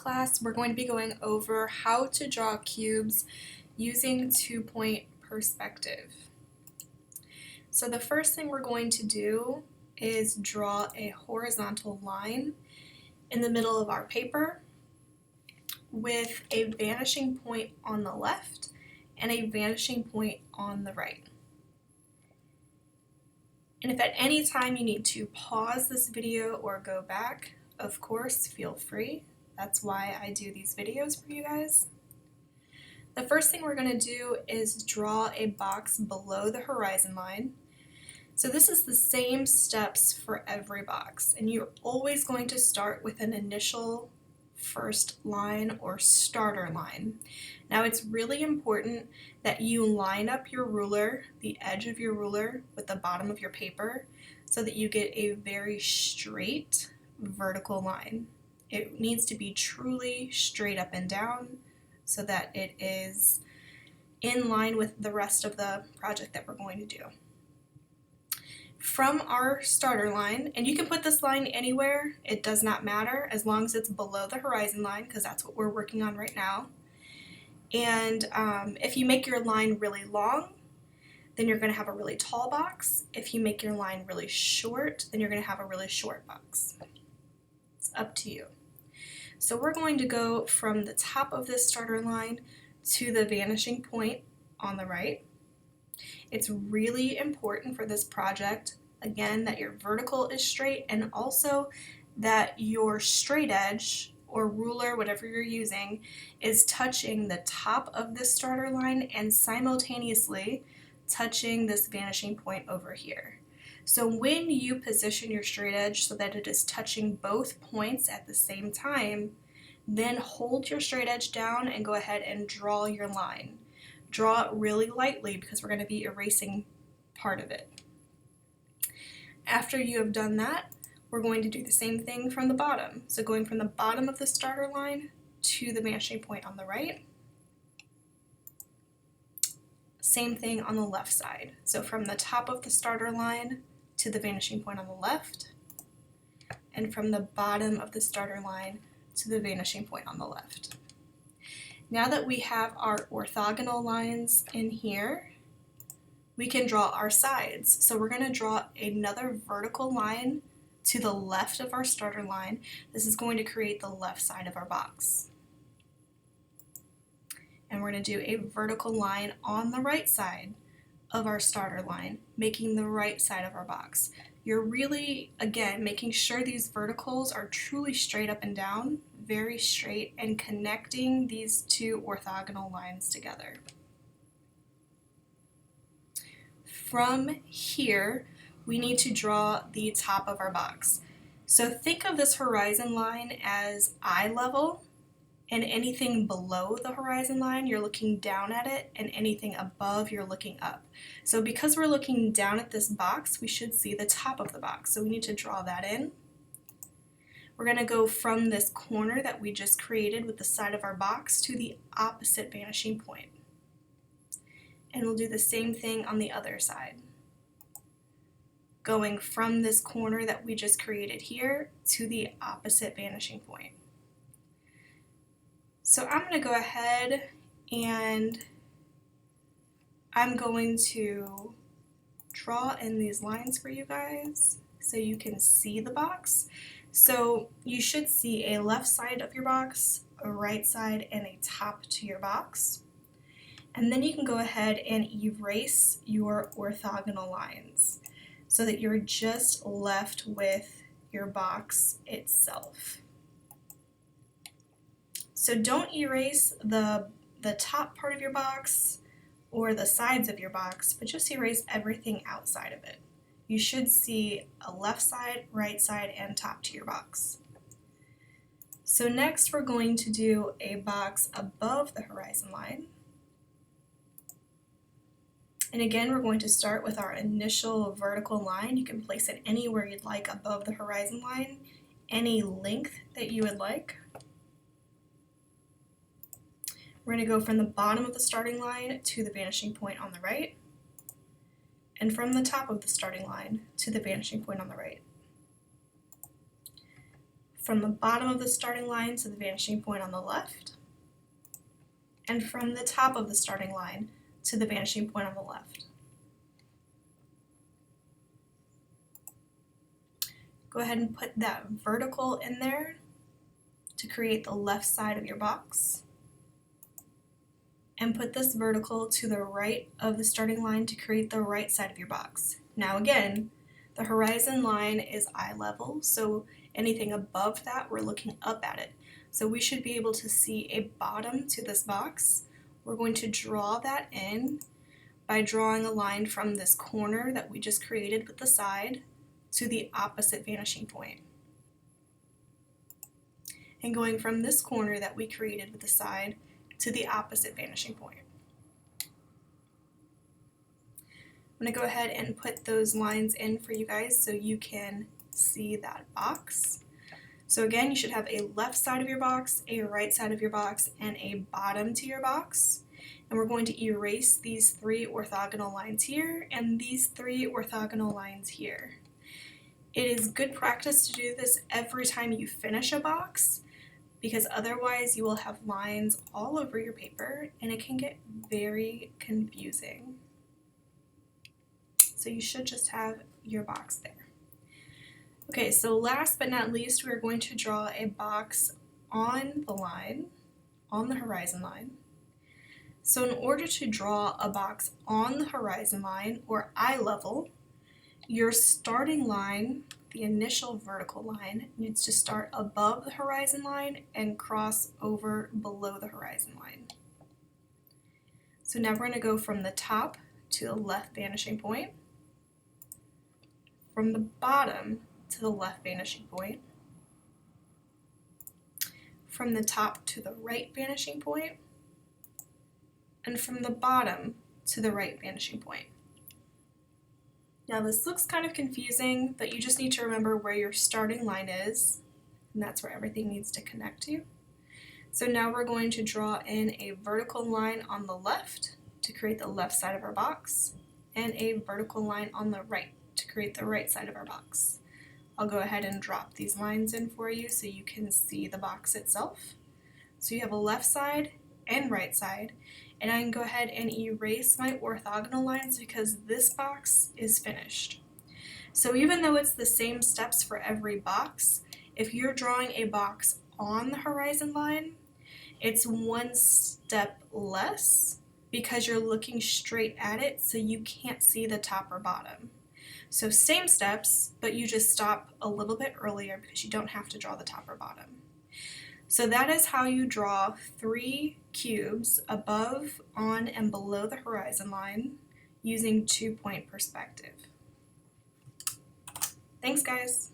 class, we're going to be going over how to draw cubes using two-point perspective. So the first thing we're going to do is draw a horizontal line in the middle of our paper with a vanishing point on the left and a vanishing point on the right. And if at any time you need to pause this video or go back, of course, feel free. That's why I do these videos for you guys. The first thing we're going to do is draw a box below the horizon line. So this is the same steps for every box, and you're always going to start with an initial first line or starter line. Now it's really important that you line up your ruler, the edge of your ruler, with the bottom of your paper so that you get a very straight vertical line. It needs to be truly straight up and down so that it is in line with the rest of the project that we're going to do. From our starter line, and you can put this line anywhere, it does not matter as long as it's below the horizon line, because that's what we're working on right now. And if you make your line really long, then you're going to have a really tall box. If you make your line really short, then you're going to have a really short box. It's up to you. So we're going to go from the top of this starter line to the vanishing point on the right. It's really important for this project, again, that your vertical is straight and also that your straight edge or ruler, whatever you're using, is touching the top of this starter line and simultaneously touching this vanishing point over here. So when you position your straight edge so that it is touching both points at the same time, then hold your straight edge down and go ahead and draw your line. Draw it really lightly because we're going to be erasing part of it. After you have done that, we're going to do the same thing from the bottom. So going from the bottom of the starter line to the vanishing point on the right. Same thing on the left side. So from the top of the starter line to the vanishing point on the left, and from the bottom of the starter line to the vanishing point on the left. Now that we have our orthogonal lines in here, we can draw our sides. So we're going to draw another vertical line to the left of our starter line. This is going to create the left side of our box. And we're going to do a vertical line on the right side of our starter line, making the right side of our box. You're really, again, making sure these verticals are truly straight up and down, very straight, and connecting these two orthogonal lines together. From here, we need to draw the top of our box. So think of this horizon line as eye level, and anything below the horizon line, you're looking down at it, and anything above, you're looking up. So because we're looking down at this box, we should see the top of the box. So we need to draw that in. We're going to go from this corner that we just created with the side of our box to the opposite vanishing point. And we'll do the same thing on the other side. Going from this corner that we just created here to the opposite vanishing point. So I'm going to go ahead and I'm going to draw in these lines for you guys so you can see the box. So you should see a left side of your box, a right side, and a top to your box. And then you can go ahead and erase your orthogonal lines so that you're just left with your box itself. So don't erase the top part of your box or the sides of your box, but just erase everything outside of it. You should see a left side, right side, and top to your box. So next we're going to do a box above the horizon line. And again, we're going to start with our initial vertical line. You can place it anywhere you'd like above the horizon line, any length that you would like. We're going to go from the bottom of the starting line to the vanishing point on the right, and from the top of the starting line to the vanishing point on the right. from the bottom of the starting line to the vanishing point on the left, and from the top of the starting line to the vanishing point on the left. Go ahead and put that vertical in there to create the left side of your box, and put this vertical to the right of the starting line to create the right side of your box. Now again, the horizon line is eye level, so anything above that, we're looking up at it. So we should be able to see a bottom to this box. We're going to draw that in by drawing a line from this corner that we just created with the side to the opposite vanishing point. And going from this corner that we created with the side to the opposite vanishing point. I'm going to go ahead and put those lines in for you guys so you can see that box. So again, you should have a left side of your box, a right side of your box, and a bottom to your box. And we're going to erase these 3 orthogonal lines here and these 3 orthogonal lines here. It is good practice to do this every time you finish a box, because otherwise you will have lines all over your paper and it can get very confusing. So you should just have your box there. Okay, so last but not least, we're going to draw a box on the line, on the horizon line. So in order to draw a box on the horizon line, or eye level, your starting line, the initial vertical line, needs to start above the horizon line and cross over below the horizon line. So now we're going to go from the top to the left vanishing point, from the bottom to the left vanishing point, from the top to the right vanishing point, and from the bottom to the right vanishing point. Now this looks kind of confusing, but you just need to remember where your starting line is, and that's where everything needs to connect to. So now we're going to draw in a vertical line on the left to create the left side of our box, and a vertical line on the right to create the right side of our box. I'll go ahead and drop these lines in for you so you can see the box itself. So you have a left side and right side, and I can go ahead and erase my orthogonal lines because this box is finished. So even though it's the same steps for every box, if you're drawing a box on the horizon line, it's one step less because you're looking straight at it, so you can't see the top or bottom. So same steps, but you just stop a little bit earlier because you don't have to draw the top or bottom. So that is how you draw 3 cubes above, on, and below the horizon line using 2-point perspective. Thanks, guys.